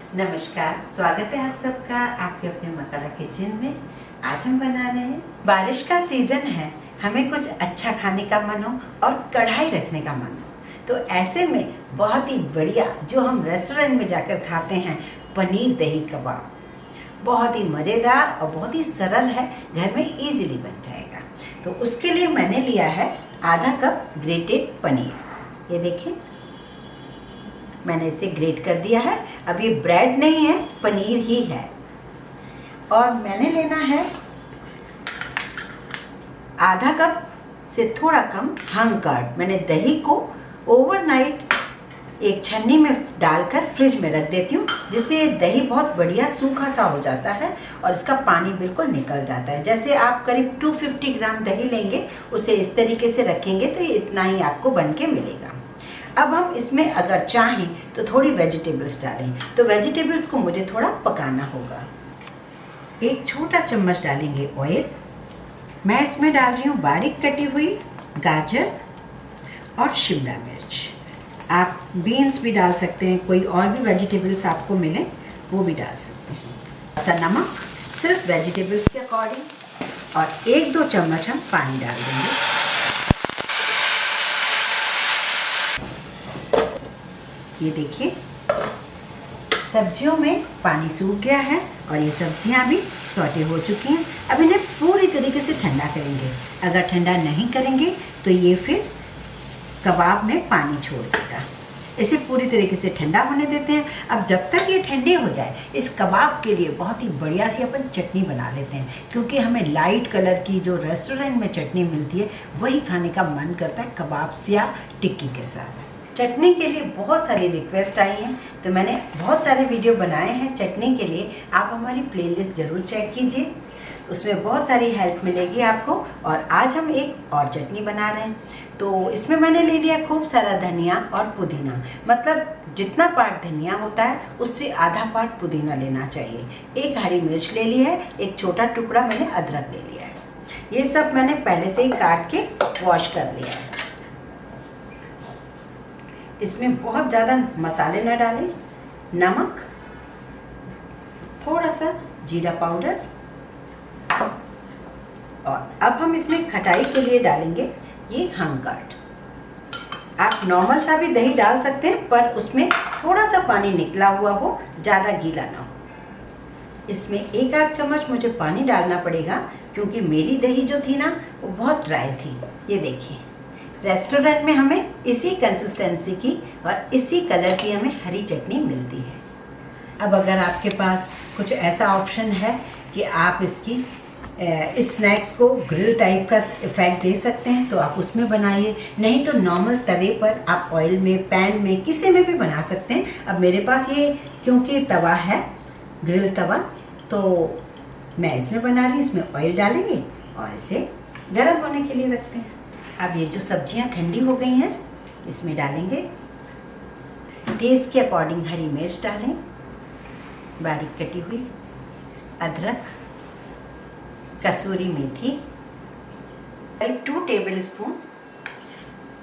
नमस्कार, स्वागत है आप सबका आपके अपने मसाला किचन में। आज हम बना रहे हैं, बारिश का सीजन है, हमें कुछ अच्छा खाने का मन हो और कढ़ाई रखने का मन हो, तो ऐसे में बहुत ही बढ़िया जो हम रेस्टोरेंट में जाकर खाते हैं, पनीर दही कबाब, बहुत ही मज़ेदार और बहुत ही सरल है, घर में इजीली बन जाएगा। तो उसके लिए मैंने लिया है आधा कप ग्रेटेड पनीर। ये देखिए, मैंने इसे ग्रेट कर दिया है। अब ये ब्रेड नहीं है, पनीर ही है। और मैंने लेना है आधा कप से थोड़ा कम हंग कर्ड। मैंने दही को ओवरनाइट एक छन्नी में डालकर फ्रिज में रख देती हूँ, जिससे ये दही बहुत बढ़िया सूखा सा हो जाता है और इसका पानी बिल्कुल निकल जाता है। जैसे आप करीब 250 ग्राम दही लेंगे, उसे इस तरीके से रखेंगे तो ये इतना ही आपको बन के मिलेगा। अब हम इसमें अगर चाहें तो थोड़ी वेजिटेबल्स डालें, तो वेजिटेबल्स को मुझे थोड़ा पकाना होगा। एक छोटा चम्मच डालेंगे ऑयल। मैं इसमें डाल रही हूँ बारीक कटी हुई गाजर और शिमला मिर्च। आप बीन्स भी डाल सकते हैं, कोई और भी वेजिटेबल्स आपको मिले वो भी डाल सकते हैं। सा नमक सिर्फ वेजिटेबल्स के अकॉर्डिंग, और 1-2 चम्मच हम पानी डाल देंगे। ये देखिए, सब्जियों में पानी सूख गया है और ये सब्जियां भी सौटे हो चुकी हैं। अब इन्हें पूरी तरीके से ठंडा करेंगे। अगर ठंडा नहीं करेंगे तो ये फिर कबाब में पानी छोड़ देगा। इसे पूरी तरीके से ठंडा होने देते हैं। अब जब तक ये ठंडे हो जाए, इस कबाब के लिए बहुत ही बढ़िया सी अपन चटनी बना लेते हैं, क्योंकि हमें लाइट कलर की जो रेस्टोरेंट में चटनी मिलती है वही खाने का मन करता है कबाब से या टिक्की के साथ। चटनी के लिए बहुत सारी रिक्वेस्ट आई हैं, तो मैंने बहुत सारे वीडियो बनाए हैं चटनी के लिए। आप हमारी प्लेलिस्ट ज़रूर चेक कीजिए, उसमें बहुत सारी हेल्प मिलेगी आपको। और आज हम एक और चटनी बना रहे हैं, तो इसमें मैंने ले लिया खूब सारा धनिया और पुदीना। मतलब जितना पार्ट धनिया होता है उससे आधा पार्ट पुदीना लेना चाहिए। एक हरी मिर्च ले ली है, एक छोटा टुकड़ा मैंने अदरक ले लिया है। ये सब मैंने पहले से ही काट के वॉश कर लिया है। इसमें बहुत ज़्यादा मसाले ना डालें। नमक, थोड़ा सा जीरा पाउडर, और अब हम इसमें खटाई के लिए डालेंगे ये हंग कर्ड। आप नॉर्मल सा भी दही डाल सकते हैं, पर उसमें थोड़ा सा पानी निकला हुआ हो, ज़्यादा गीला ना हो। इसमें 1-8 चम्मच मुझे पानी डालना पड़ेगा, क्योंकि मेरी दही जो थी ना वो बहुत ड्राई थी। ये देखिए, रेस्टोरेंट में हमें इसी कंसिस्टेंसी की और इसी कलर की हमें हरी चटनी मिलती है। अब अगर आपके पास कुछ ऐसा ऑप्शन है कि आप इसकी इस स्नैक्स को ग्रिल टाइप का इफेक्ट दे सकते हैं, तो आप उसमें बनाइए। नहीं तो नॉर्मल तवे पर आप ऑयल में, पैन में, किसी में भी बना सकते हैं। अब मेरे पास ये क्योंकि तवा है, ग्रिल तवा, तो मैं इसमें बना रही हूँ। इसमें ऑयल डालेंगे और इसे गर्म होने के लिए रखते हैं। अब ये जो सब्जियां ठंडी हो गई हैं, इसमें डालेंगे। टेस्ट के अकॉर्डिंग हरी मिर्च डालें, बारीक कटी हुई अदरक, कसूरी मेथी, 2 टेबलस्पून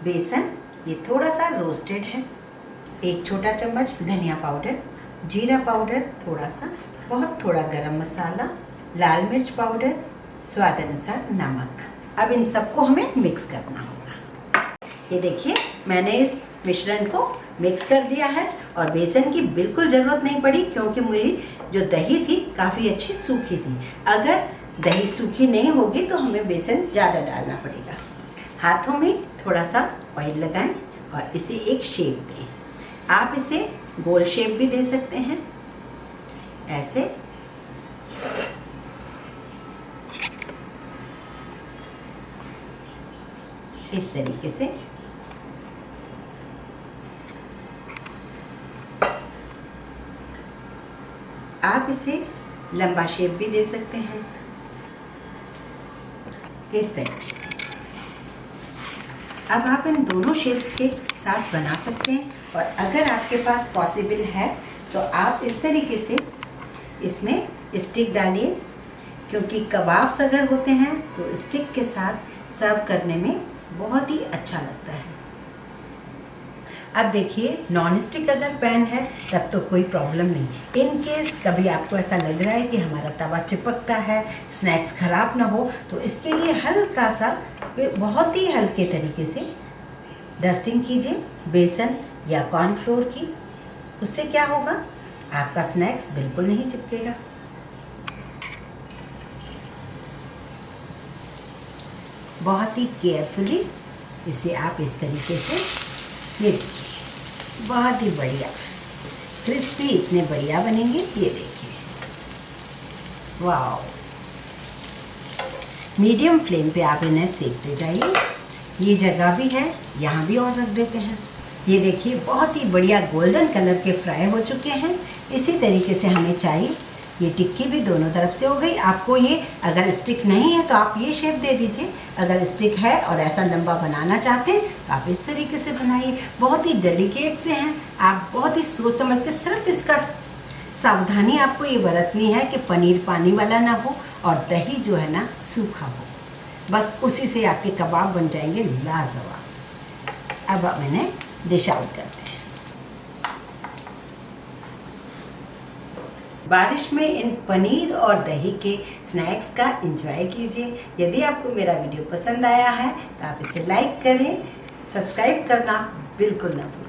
बेसन, ये थोड़ा सा रोस्टेड है, 1 छोटा चम्मच धनिया पाउडर, जीरा पाउडर थोड़ा सा, बहुत थोड़ा गरम मसाला, लाल मिर्च पाउडर, स्वाद अनुसार नमक। अब इन सबको हमें मिक्स करना होगा। ये देखिए, मैंने इस मिश्रण को मिक्स कर दिया है और बेसन की बिल्कुल ज़रूरत नहीं पड़ी, क्योंकि मेरी जो दही थी काफ़ी अच्छी सूखी थी। अगर दही सूखी नहीं होगी तो हमें बेसन ज़्यादा डालना पड़ेगा। हाथों में थोड़ा सा ऑयल लगाएं और इसे एक शेप दें। आप इसे गोल शेप भी दे सकते हैं, ऐसे। इस तरीके से आप इसे लंबा शेप भी दे सकते हैं, इस तरीके से। अब आप इन दोनों शेप्स के साथ बना सकते हैं, और अगर आपके पास पॉसिबल है तो आप इस तरीके से इसमें स्टिक डालिए, क्योंकि कबाब्स अगर होते हैं तो स्टिक के साथ सर्व करने में बहुत ही अच्छा लगता है। अब देखिए, नॉन स्टिक अगर पैन है तब तो कोई प्रॉब्लम नहीं। इन केस कभी आपको ऐसा लग रहा है कि हमारा तवा चिपकता है, स्नैक्स ख़राब ना हो, तो इसके लिए हल्का सा, बहुत ही हल्के तरीके से डस्टिंग कीजिए बेसन या कॉर्नफ्लोर की। उससे क्या होगा, आपका स्नैक्स बिल्कुल नहीं चिपकेगा। बहुत ही केयरफुली इसे आप इस तरीके से, ये देखिए बहुत ही बढ़िया क्रिस्पी, इतने बढ़िया बनेंगे। ये देखिए, वाह। मीडियम फ्लेम पे आप इन्हें सेकते जाइए। ये जगह भी है, यहाँ भी और रख देते हैं। ये देखिए बहुत ही बढ़िया गोल्डन कलर के फ्राई हो चुके हैं। इसी तरीके से हमें चाहिए। ये टिक्की भी दोनों तरफ से हो गई। आपको ये अगर स्टिक नहीं है तो आप ये शेप दे दीजिए, अगर स्टिक है और ऐसा लंबा बनाना चाहते हैं तो आप इस तरीके से बनाइए। बहुत ही डेलिकेट से हैं, आप बहुत ही सोच समझ के, सिर्फ इसका सावधानी आपको ये बरतनी है कि पनीर पानी वाला ना हो और दही जो है ना सूखा हो, बस उसी से आपके कबाब बन जाएंगे लाजवाब। अब हम इन्हें डिश आउट करते हैं। बारिश में इन पनीर और दही के स्नैक्स का एंजॉय कीजिए। यदि आपको मेरा वीडियो पसंद आया है तो आप इसे लाइक करें, सब्सक्राइब करना बिल्कुल ना भूलें।